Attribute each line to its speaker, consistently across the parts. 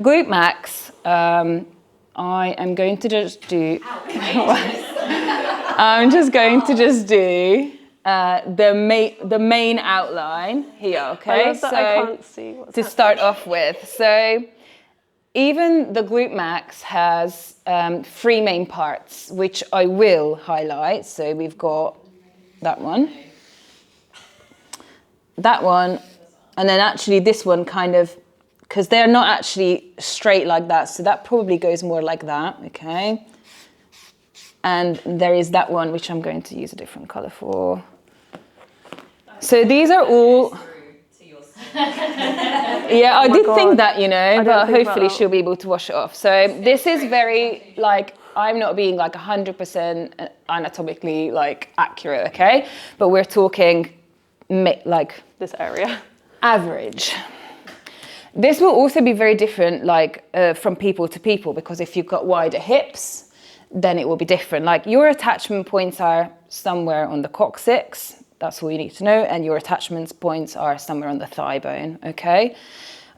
Speaker 1: Glute max, I am going to just do, I'm just going to just do the main outline here, okay?
Speaker 2: So I can't see what's
Speaker 1: to start off with. So even the glute max has 3 main parts, which I will highlight. So we've got that one, and then actually this one kind of, because they're not actually straight like that, so that probably goes more like that, okay? And there is that one, which I'm going to use a different color for. So these are all... Yeah, I did think that, you know, but hopefully she'll be able to wash it off. So this is very, like, I'm not being like 100% anatomically like accurate, okay? But we're talking like
Speaker 2: this area.
Speaker 1: Average. This will also be very different, like from people to people, because if you've got wider hips, then it will be different. Like your attachment points are somewhere on the coccyx. That's all you need to know. And your attachment points are somewhere on the thigh bone, okay?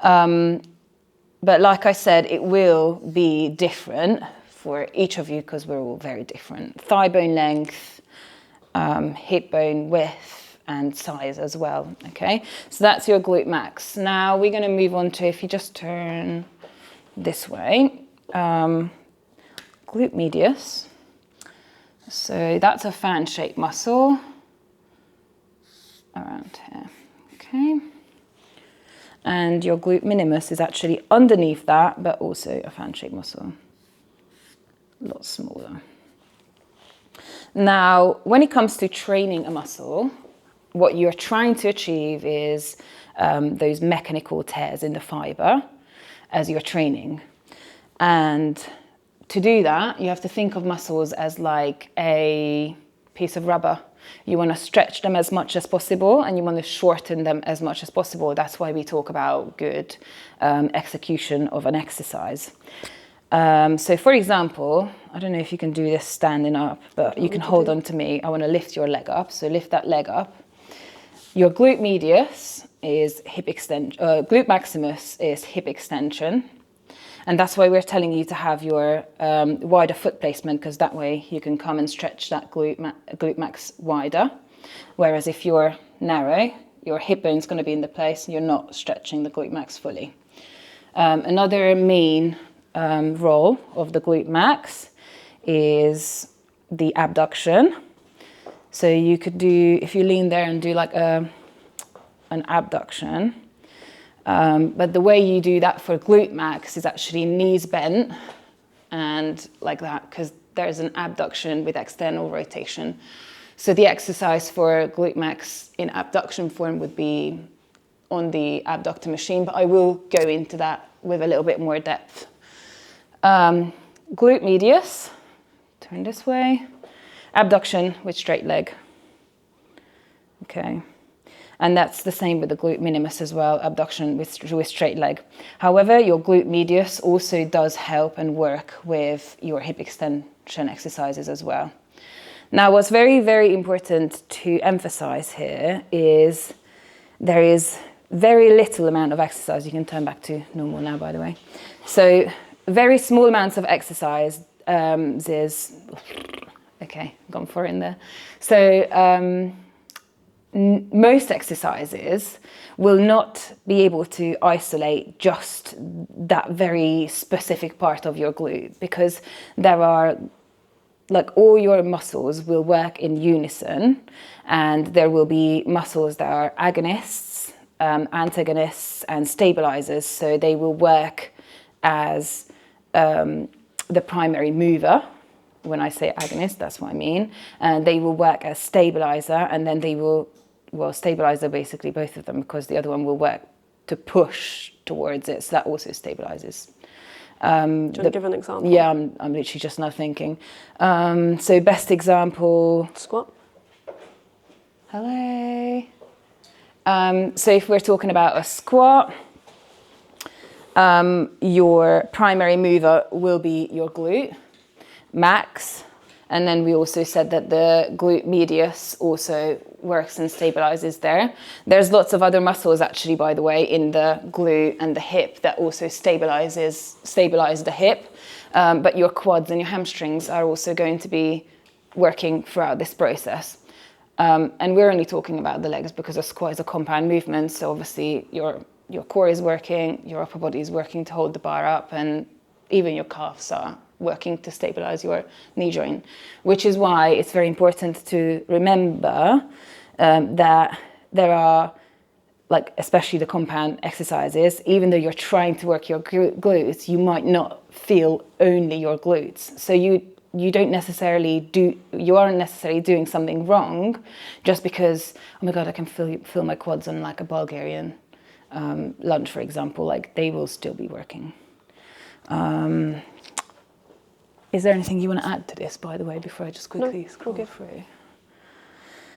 Speaker 1: But like I said, it will be different for each of you because we're all very different. Thigh bone length, hip bone width, and size as well, okay? So that's your glute max. Now we're gonna move on to, if you just turn this way, glute medius. So that's a fan-shaped muscle around here, okay? And your glute minimus is actually underneath that, but also a fan-shaped muscle, a lot smaller. Now, when it comes to training a muscle, what you're trying to achieve is those mechanical tears in the fiber as you're training. And to do that, you have to think of muscles as like a piece of rubber. You want to stretch them as much as possible and you want to shorten them as much as possible. That's why we talk about good execution of an exercise. So for example, I don't know if you can do this standing up, but you can hold on to me. I want to lift your leg up. So lift that leg up. Your glute medius is hip extension, glute maximus is hip extension. And that's why we're telling you to have your wider foot placement, because that way you can come and stretch that glute max wider. Whereas if you're narrow, your hip bone's going to be in the place and you're not stretching the glute max fully. Another main role of the glute max is the abduction. So you could do, if you lean there and do like an abduction, but the way you do that for glute max is actually knees bent and like that, because there's an abduction with external rotation. So the exercise for glute max in abduction form would be on the abductor machine, but I will go into that with a little bit more depth. Glute medius, turn this way. Abduction with straight leg. Okay. And that's the same with the glute minimus as well, abduction with straight leg. However, your glute medius also does help and work with your hip extension exercises as well. Now, what's very, very important to emphasize here is there is very little amount of exercise. You can turn back to normal now, by the way. So very small amounts of exercise is... Okay, gone for it in there. So most exercises will not be able to isolate just that very specific part of your glute, because there are, like, all your muscles will work in unison, and there will be muscles that are agonists, antagonists, and stabilizers. So they will work as the primary mover. When I say agonist, that's what I mean. And they will work as stabilizer, and then they will, well, stabilizer basically both of them, because the other one will work to push towards it. So that also stabilizes.
Speaker 2: Do you want to give an example?
Speaker 1: Yeah, I'm literally just now thinking. So best example.
Speaker 2: Squat.
Speaker 1: Hello. So if we're talking about a squat, your primary mover will be your glute max, And then we also said that the glute medius also works and stabilizes there. There's lots of other muscles actually, by the way, in the glute and the hip that also stabilize the hip. But your quads and your hamstrings are also going to be working throughout this process. And we're only talking about the legs because a squat is a compound movement. So obviously your core is working, your upper body is working to hold the bar up, and even your calves are working to stabilize your knee joint, which is why it's very important to remember that there are, like, especially the compound exercises, even though you're trying to work your glutes, you might not feel only your glutes. So you aren't necessarily doing something wrong just because, oh my God, I can feel my quads on like a Bulgarian lunge, for example. Like, they will still be working. Is there anything you want to add to this, by the way, before I just quickly scroll through?